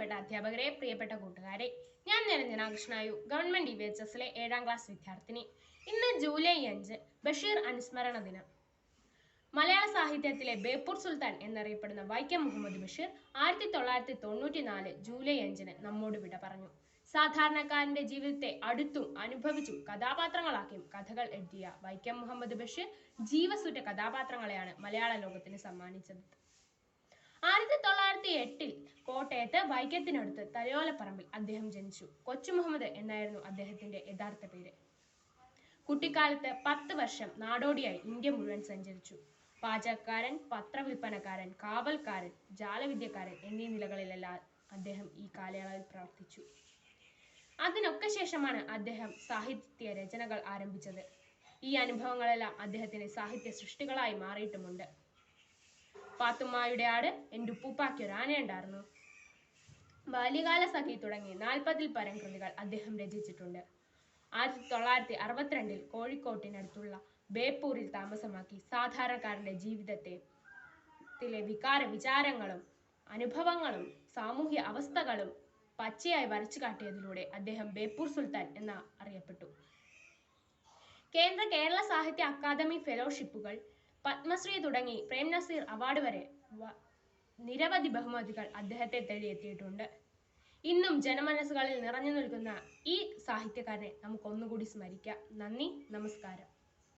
ബഹുമാനപ്പെട്ട അധ്യാപകരെ, പ്രിയപ്പെട്ട കൂട്ടുകാരെ, ഞാൻ നിരഞ്ജന കൃഷ്ണായു, ഗവൺമെന്റ് DVHSലെ 7ാം ക്ലാസ് വിദ്യാർത്ഥിനി. ഇന്ന് ജൂലൈ 5 ബഷീർ അനുസ്മരണ ദിനം. മലയാള സാഹിത്യത്തിലെ ബേപ്പൂർ സുൽത്താൻ എന്നറിയപ്പെടുന്ന വൈക്കം മുഹമ്മദ് ബഷീർ 1994 ജൂലൈ 5 നമ്മോട് വിട പറഞ്ഞു. സാധാരണക്കാരന്റെ ജീവിതത്തെ അടുത്തും അനുഭവിച്ചും കഥാപാത്രങ്ങളാക്കിയും കഥകൾ എഴുതിയ വൈക്കം മുഹമ്മദ് ബഷീർ ജീവസുറ്റ കഥാപാത്രങ്ങളെയാണ് മലയാള ലോകത്തിന് സമ്മാനിച്ചത്. 1908 കോട്ടയത്ത് വൈക്കത്തിനടുത്ത് തലയോലപ്പറമ്പിൽ അദ്ദേഹം ജനിച്ചു. കൊച്ചു മുഹമ്മദ് എന്നായിരുന്നു അദ്ദേഹത്തിന്റെ യഥാർത്ഥ പേര്. കുട്ടിക്കാലത്ത് 10 വർഷം നാടോടിയായി ഇന്ത്യ മുഴുവൻ സഞ്ചരിച്ചു. പാചകക്കാരൻ, പത്രവിൽപ്പനക്കാരൻ, കാവൽക്കാരൻ, ജാലവിദ്യക്കാരൻ എന്നീ നിലകളിലെല്ലാം അദ്ദേഹം ഈ കാലയളവിൽ പ്രവർത്തിച്ചു. അതിനൊക്കെ ശേഷമാണ് അദ്ദേഹം സാഹിത്യ രചനകൾ ആരംഭിച്ചത്. ഈ അനുഭവങ്ങളെല്ലാം അദ്ദേഹത്തിന്റെ സാഹിത്യ സൃഷ്ടികളായി മാറിയിട്ടുമുണ്ട്. പാത്തുമ്മായുടെ ആട്, എൻ്റെ ഉപ്പൂപ്പാക്കൊരാനയുണ്ടായിരുന്നു, ബാല്യകാല സഖി തുടങ്ങി 40ൽ പരം കൃതികൾ അദ്ദേഹം രചിച്ചിട്ടുണ്ട്. 1962 കോഴിക്കോട്ടിനടുത്തുള്ള ബേപ്പൂരിൽ താമസമാക്കി സാധാരണക്കാരന്റെ ജീവിതത്തിലെ വികാര വിചാരങ്ങളും അനുഭവങ്ങളും സാമൂഹ്യ അവസ്ഥകളും പച്ചയായി വരച്ചു കാട്ടിയതിലൂടെ അദ്ദേഹം ബേപ്പൂർ സുൽത്താൻ എന്ന അറിയപ്പെട്ടു. കേരള സാഹിത്യ അക്കാദമി ഫെലോഷിപ്പുകൾ, പത്മശ്രീ തുടങ്ങി പ്രേം നസീർ അവാർഡ് വരെ നിരവധി ബഹുമതികൾ അദ്ദേഹത്തെ തേടിയെത്തിയിട്ടുണ്ട്. ഇന്നും ജനമനസ്സുകളിൽ നിറഞ്ഞു നിൽക്കുന്ന ഈ സാഹിത്യകാരനെ നമുക്കൊന്നുകൂടി സ്മരിക്കാം. നന്ദി, നമസ്കാരം.